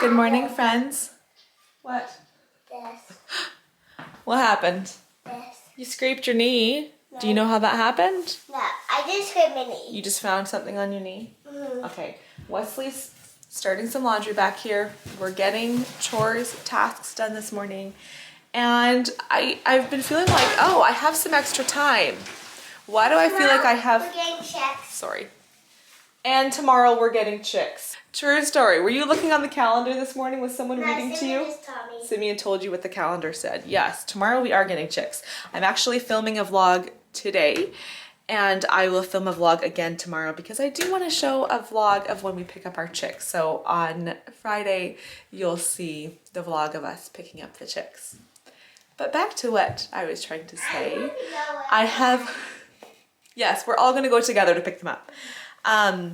Good morning, friends. What? This. What happened? This. You scraped your knee. No. Do you know how that happened? No, I just scraped my knee. You just found something on your knee? Mm-hmm. Okay. Wesley's starting some laundry back here. We're getting chores, tasks done this morning. And I've been feeling like, oh, I have some extra time. Why do I feel like I have... We're getting checks. Sorry. And tomorrow we're getting chicks. True story. Were you looking on the calendar this morning? Was someone reading to you? Simeon told you what the calendar said. Yes, tomorrow we are getting chicks. I'm actually filming a vlog today, and I will film a vlog again tomorrow because I do want to show a vlog of when we pick up our chicks. So on Friday, you'll see the vlog of us picking up the chicks. But back to what I was trying to say. Yes, we're all going to go together to pick them up. I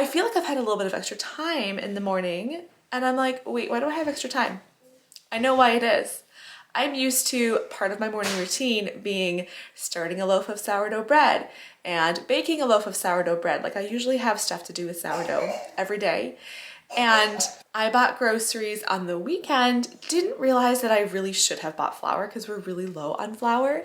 feel like I've had a little bit of extra time in the morning, and I'm like, wait, why do I have extra time? I know why it is. I'm used to part of my morning routine being starting a loaf of sourdough bread and baking a loaf of sourdough bread. Like, I usually have stuff to do with sourdough every day. And I bought groceries on the weekend, didn't realize that I really should have bought flour because we're really low on flour.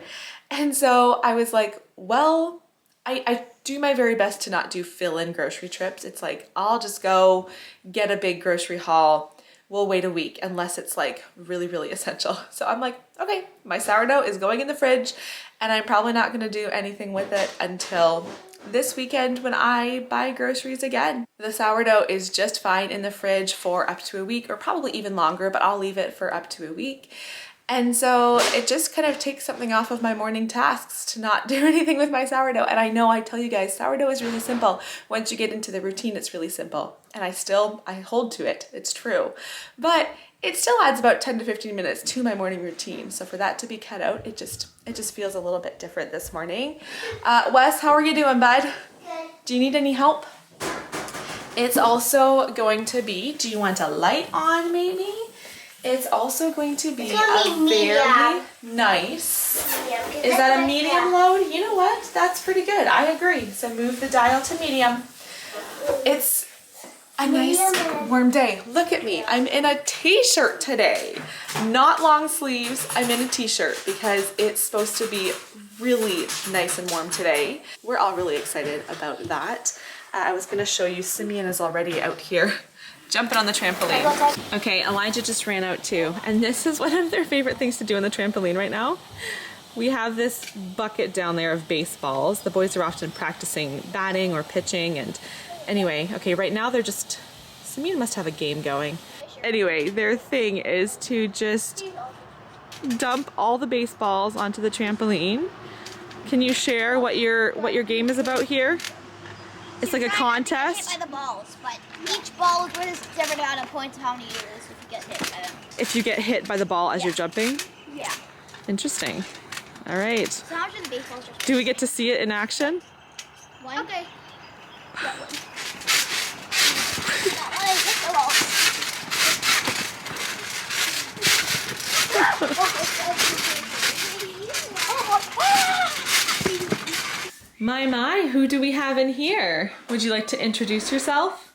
And so I was like, well, I do my very best to not do fill-in grocery trips. It's like, I'll just go get a big grocery haul. We'll wait a week unless it's like really, really essential. So I'm like, okay, my sourdough is going in the fridge and I'm probably not gonna do anything with it until this weekend when I buy groceries again. The sourdough is just fine in the fridge for up to a week or probably even longer, but I'll leave it for up to a week. And so it just kind of takes something off of my morning tasks to not do anything with my sourdough. And I know I tell you guys, sourdough is really simple. Once you get into the routine, it's really simple. And I hold to it, it's true. But it still adds about 10 to 15 minutes to my morning routine. So for that to be cut out, it just feels a little bit different this morning. Wes, how are you doing, bud? Good. Do you need any help? It's also going to be, do you want a light on maybe? It's also going to be a very nice, is that a medium load? You know what, that's pretty good, I agree. So move the dial to medium. It's a nice warm day. Look at me, I'm in a t-shirt today. Not long sleeves, I'm in a t-shirt because it's supposed to be really nice and warm today. We're all really excited about that. I was gonna show you, Simeon is already out here jumping on the trampoline. Okay, Elijah just ran out too. And this is one of their favorite things to do on the trampoline right now. We have this bucket down there of baseballs. The boys are often practicing batting or pitching. And anyway, okay, right now they're just, Simeon must have a game going. Anyway, their thing is to just dump all the baseballs onto the trampoline. Can you share what your game is about here? It's like a contest. Hit by the balls, but each ball is worth a different amount of points how many you lose if you get hit by them. If you get hit by the ball as you're jumping? Yeah. Interesting. All right. So how much are the baseballs? Do we get to see it in action? One. Okay. That one. That one is hit the ball. My, who do we have in here? Would you like to introduce yourself?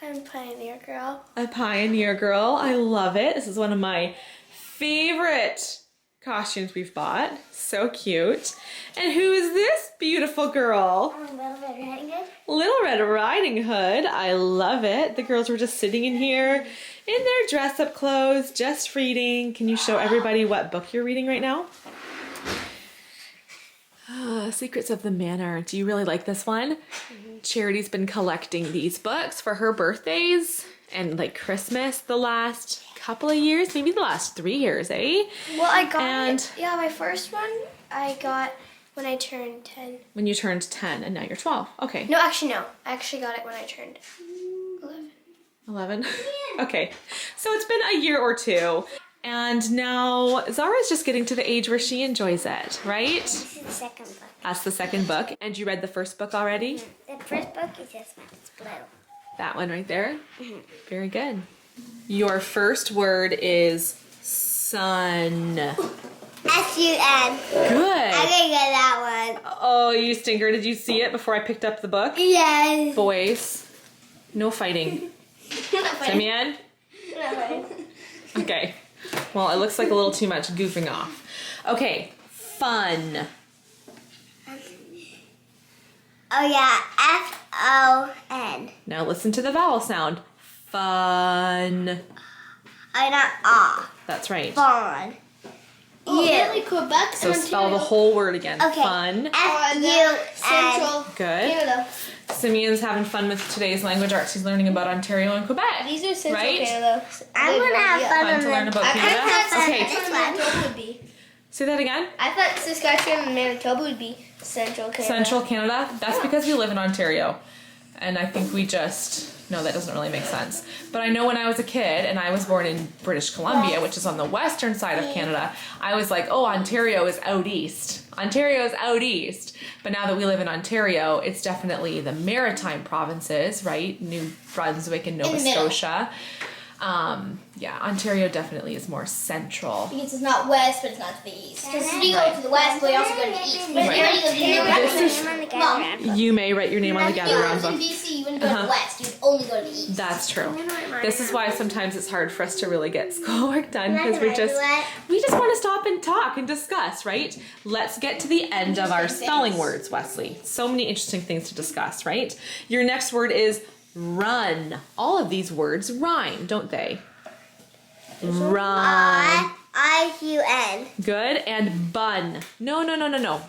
I'm Pioneer Girl. A Pioneer Girl, I love it. This is one of my favorite costumes we've bought. So cute. And who is this beautiful girl? Little Red Riding Hood. Little Red Riding Hood, I love it. The girls were just sitting in here in their dress-up clothes, just reading. Can you show everybody what book you're reading right now? Secrets of the Manor. Do you really like this one? Charity's been collecting these books for her birthdays and like Christmas the last couple of years, maybe the last 3 years, eh? Well, I got it. Yeah, my first one I got when I turned 10. When you turned 10 and now you're 12. Okay. No, actually no. I actually got it when I turned 11. 11? Okay. So it's been a year or two. And now Zara's just getting to the age where she enjoys it, right? This is the second book. That's the second book. And you read the first book already? The first book is this one. It's blue. That one right there? Very good. Your first word is sun. S-U-N. Good. I didn't get that one. Oh, you stinker. Did you see it before I picked up the book? Yes. Boys, no fighting. Simeon? Okay. Well, it looks like a little too much goofing off. Okay. Fun. Oh yeah, F-O-N. Now listen to the vowel sound. Fun. Not ah. That's right. Fun. Oh, really? Quebec So spell the whole word again. Okay. Fun. F-U-N. Central Good. Canada. Simeon's having fun with today's language arts. He's learning about Ontario and Quebec. These are Central Right? Canada. I want to have fun Fun on to learn the... about I Canada. thought Okay. Saskatchewan and Manitoba would be. Say that again. I thought Saskatchewan and Manitoba would be Central Canada. Central Canada. That's because we live in Ontario. And I think we just... No, that doesn't really make sense. But I know when I was a kid and I was born in British Columbia, which is on the western side of Canada, I was like, oh, Ontario is out east. Ontario is out east. But now that we live in Ontario, it's definitely the maritime provinces, right? New Brunswick and Nova In the middle. Scotia. Yeah, Ontario definitely is more central. Because it's not west, but it's not to the east. Because if you go to the west, but you also go to the east. But Right. if you go to the Mom, You may write your name on the if you gather round lived in book. BC, you wouldn't go to the west. You would only go to the east. That's true. This is why sometimes it's hard for us to really get schoolwork done because we just want to stop and talk and discuss, right? Let's get to the end of our spelling words, Wesley. So many interesting things to discuss, right? Your next word is run. All of these words rhyme, don't they? Run. I-U-N. Good. And bun. No.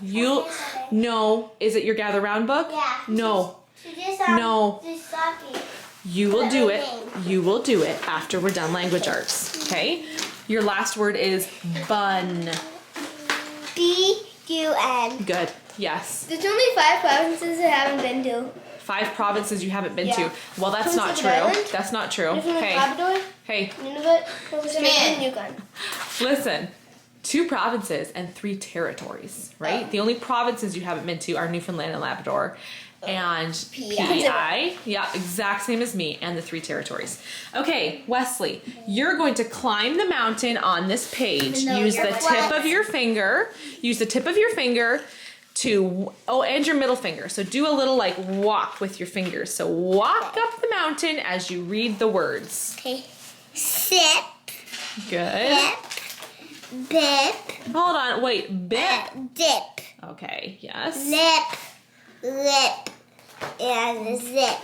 You no. Is it your gather round book? Yeah. No. Just, No. Just talking. You will do it. You will do it after we're done language arts. Okay? Your last word is bun. B-U-N. Good. Yes. There's only 5 provinces I haven't been to. 5 provinces you haven't been Yeah. to. Well, that's not Prince true. Edward Island? That's not true. There's only Hey. Labrador, Hey. Nunavut, Nova Scotia, and Yukon. Listen. 2 provinces and 3 territories, right? The only provinces you haven't been to are Newfoundland and Labrador. And PEI. Yeah, exact same as me, and the 3 territories. Okay, Wesley, you're going to climb the mountain on this page. Use the tip of your finger. Use the tip of your finger to, and your middle finger. So do a little like walk with your fingers. So walk up the mountain as you read the words. Okay. Sip. Good. Bip. Hold on, wait, bip. Dip. Okay, yes. Lip. Lip. And zip.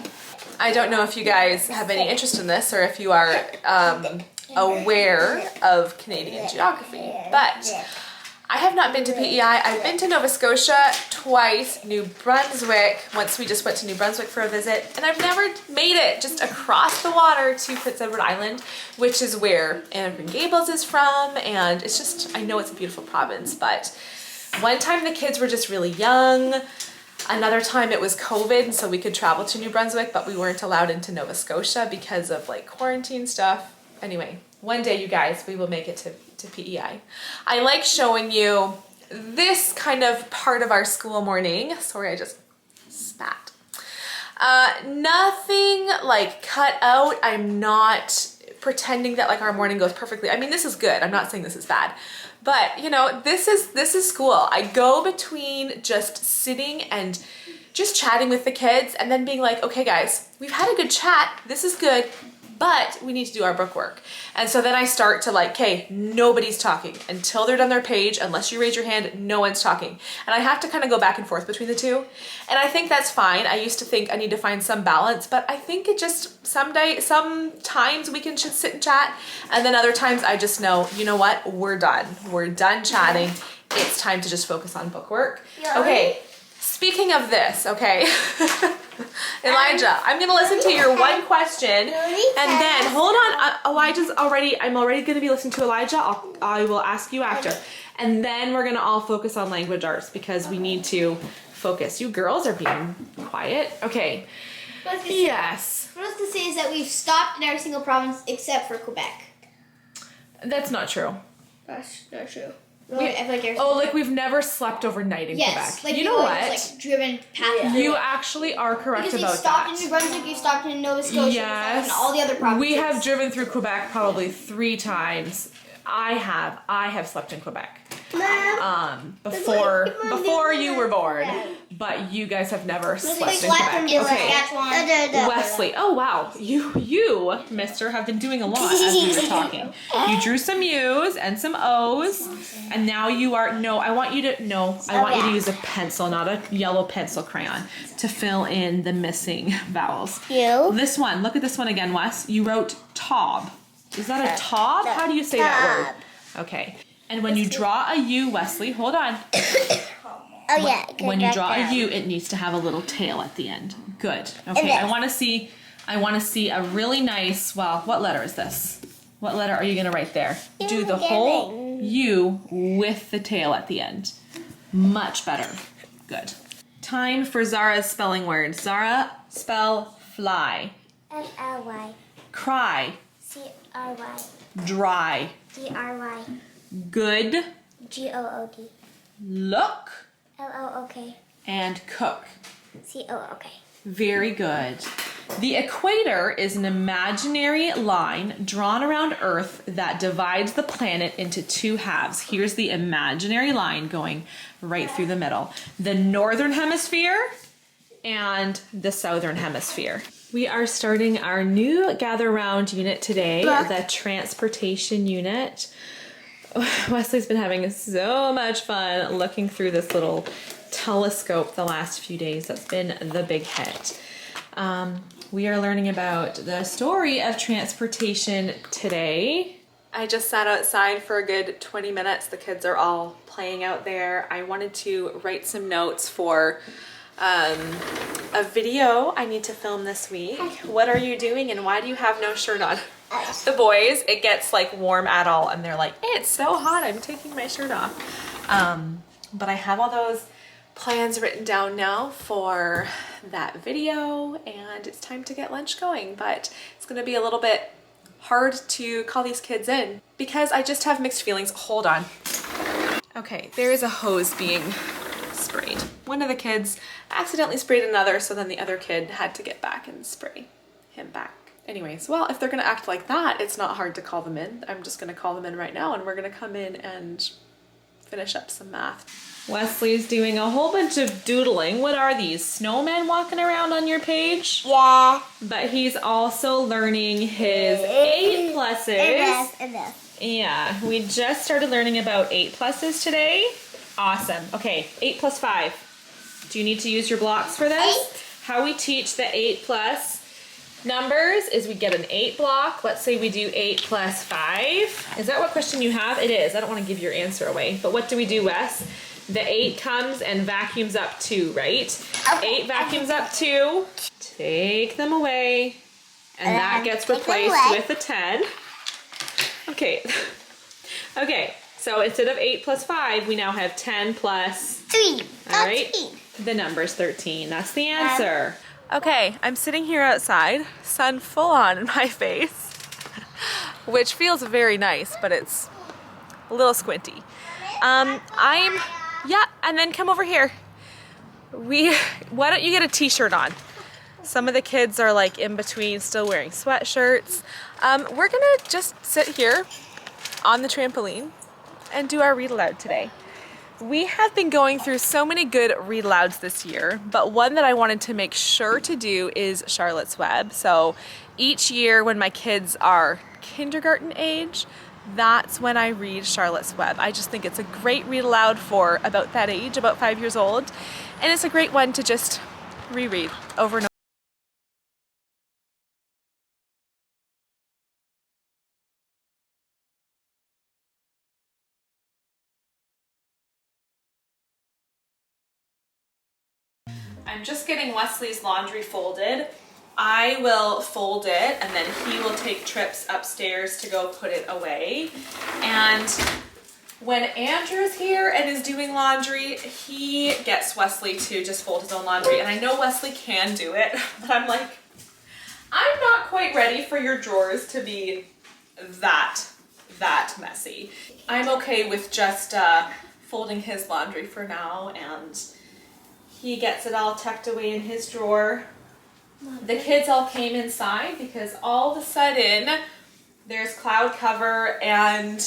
I don't know if you guys have any interest in this or if you are aware of Canadian geography, but I have not been to PEI. I've been to Nova Scotia twice, New Brunswick. Once we just went to New Brunswick for a visit, and I've never made it just across the water to Prince Edward Island, which is where Anne of Green Gables is from, and it's just, I know it's a beautiful province, but one time the kids were just really young. Another time it was COVID, and so we could travel to New Brunswick, but we weren't allowed into Nova Scotia because of like quarantine stuff. Anyway, one day, you guys, we will make it to PEI. I like showing you this kind of part of our school morning. Sorry, I just spat. Nothing like cut out. I'm not pretending that like our morning goes perfectly. I mean, this is good. I'm not saying this is bad. But, you know, this is school. I go between just sitting and just chatting with the kids and then being like, okay guys, we've had a good chat. This is good, but we need to do our book work. And so then I start to like, okay, nobody's talking until they're done their page. Unless you raise your hand, no one's talking. And I have to kind of go back and forth between the two. And I think that's fine. I used to think I need to find some balance, but I think it just sometimes we can just sit and chat. And then other times I just know, you know what, we're done. We're done chatting. It's time to just focus on book work. Okay, speaking of this, okay. Elijah, I'm gonna listen to your one question, and then hold on. I'm already gonna be listening to Elijah. I will ask you after, and then we're gonna all focus on language arts because we need to focus. You girls are being quiet. Okay. Yes. What I was going to say is that we've stopped in every single province except for Quebec. That's not true. That's not true. We've never slept overnight in Quebec. Like you know what? Like driven past. You actually are correct because about you've stopped that. in New Brunswick, you've stopped in Nova Scotia, Yes. and all the other provinces. We have driven through Quebec probably 3 times. I have slept in Quebec. before you were born, but you guys have never slept in Quebec. Okay, Wesley. Oh wow, you, Mister, have been doing a lot as we were talking. You drew some U's and some O's, and now you are I want you to use a pencil, not a yellow pencil crayon, to fill in the missing vowels. This one. Look at this one again, Wes. You wrote Tob. Is that a Tob? How do you say that word? Okay. And when you draw a U, Wesley, hold on. When you draw a U, it needs to have a little tail at the end. Good. Okay. I want to see a really nice. Well, what letter is this? What letter are you going to write there? Do the whole U with the tail at the end. Much better. Good. Time for Zara's spelling word. Zara, spell fly. F-L-Y. Cry. C-R-Y. Dry. D-R-Y. Good. G-O-O-D. Look. L-O-O-K. And cook. C-O-O-K. Very good. The equator is an imaginary line drawn around Earth that divides the planet into two halves. Here's the imaginary line going right through the middle. The northern hemisphere and the southern hemisphere. We are starting our new Gather Round unit today, the transportation unit. Wesley's been having so much fun looking through this little telescope the last few days. That's been the big hit. We are learning about the story of transportation today. I just sat outside for a good 20 minutes. The kids are all playing out there. I wanted to write some notes for a video I need to film this week. What are you doing and why do you have no shirt on? The boys, it gets like warm at all and they're like, it's so hot, I'm taking my shirt off. But I have all those plans written down now for that video and it's time to get lunch going, but it's gonna be a little bit hard to call these kids in because I just have mixed feelings. Hold on. Okay, there is a hose being sprayed. One of the kids accidentally sprayed another, so then the other kid had to get back and spray him back. Anyways, well, if they're gonna act like that, it's not hard to call them in. I'm just gonna call them in right now and we're gonna come in and finish up some math. Wesley's doing a whole bunch of doodling. What are these? Snowmen walking around on your page? Yeah. But he's also learning his 8 pluses. Yeah, we just started learning about 8 pluses today. Awesome. Okay, 8 plus 5. Do you need to use your blocks for this? 8. How we teach the 8 plus numbers is we get an 8 block. Let's say we do 8 plus 5. Is that what question you have? It is. I don't want to give your answer away. But what do we do, Wes? The 8 comes and vacuums up 2, right? Okay. 8 vacuums up 2. Take them away. And that gets replaced with a 10. Okay. Okay. So instead of 8 plus 5, we now have 10 plus 3. All right. The number's 13. That's the answer. Okay, I'm sitting here outside, sun full on in my face, which feels very nice, but it's a little squinty. Yeah, and then come over here. Why don't you get a t-shirt on? Some of the kids are like in between still wearing sweatshirts. We're gonna just sit here on the trampoline and do our read aloud today. We have been going through so many good read alouds this year, but one that I wanted to make sure to do is Charlotte's Web. So each year when my kids are kindergarten age, that's when I read Charlotte's Web. I just think it's a great read aloud for about that age, about 5 years old. And it's a great one to just reread over and over. I'm just getting Wesley's laundry folded. I will fold it and then he will take trips upstairs to go put it away. And when Andrew's here and is doing laundry, he gets Wesley to just fold his own laundry. And I know Wesley can do it, but I'm like, I'm not quite ready for your drawers to be that messy. I'm okay with just folding his laundry for now, and he gets it all tucked away in his drawer. The kids all came inside because all of a sudden there's cloud cover and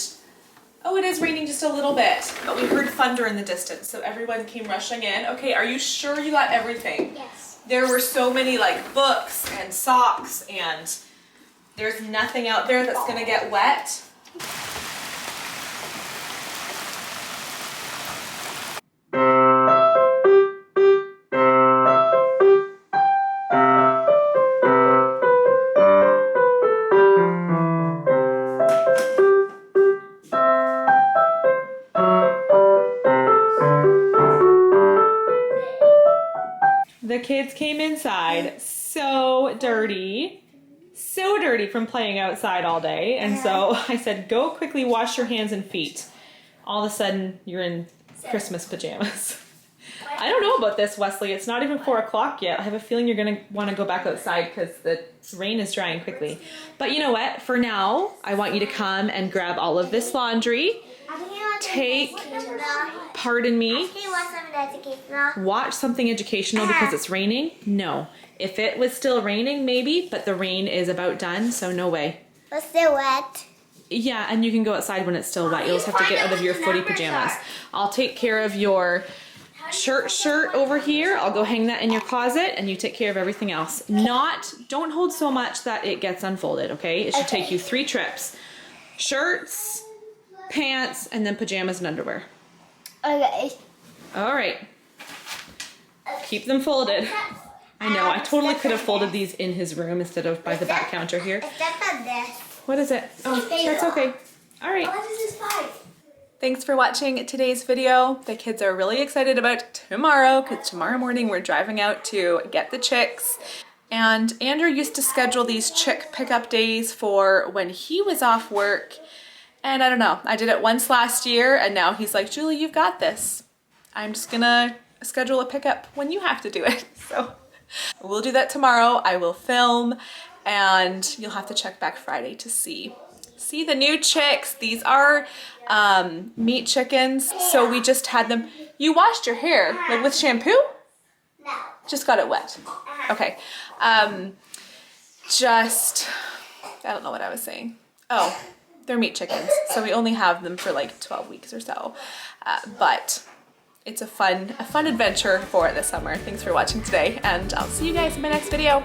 Oh, it is raining just a little bit, but we heard thunder in the distance, so everyone came rushing in. Okay, are you sure you got everything? Yes. There were so many like books and socks, and there's nothing out there that's gonna get wet. The kids came inside so dirty from playing outside all day. And so I said, go quickly wash your hands and feet. All of a sudden, you're in Christmas pajamas. I don't know about this, Wesley. It's not even 4 o'clock yet. I have a feeling you're going to want to go back outside because the rain is drying quickly. But you know what? For now, I want you to come and grab all of this laundry. Take, pardon me, watch something educational because it's raining? No. If it was still raining, maybe, but the rain is about done, so no way. It's still wet. Yeah, and you can go outside when it's still wet. You'll just have to get out of your footy pajamas. I'll take care of your shirt over here. I'll go hang that in your closet, and you take care of everything else. Don't hold so much that it gets unfolded, okay? It should take you 3 trips. Shirts, pants, and then pajamas and underwear. Okay. All right. Keep them folded. I know, I totally could have folded these in his room instead of by the back counter here. Except for this. What is it? Oh, that's okay. All right. What is this pipe? Thanks for watching today's video. The kids are really excited about tomorrow because tomorrow morning we're driving out to get the chicks. And Andrew used to schedule these chick pickup days for when he was off work. And I don't know, I did it once last year and now he's like, Julie, you've got this. I'm just gonna schedule a pickup when you have to do it. So we'll do that tomorrow. I will film and you'll have to check back Friday to see the new chicks. These are meat chickens. So we just had them. You washed your hair like with shampoo? No. Just got it wet. Okay. I don't know what I was saying. Oh, they're meat chickens. So we only have them for like 12 weeks or so. But it's a fun adventure for this summer. Thanks for watching today, and I'll see you guys in my next video.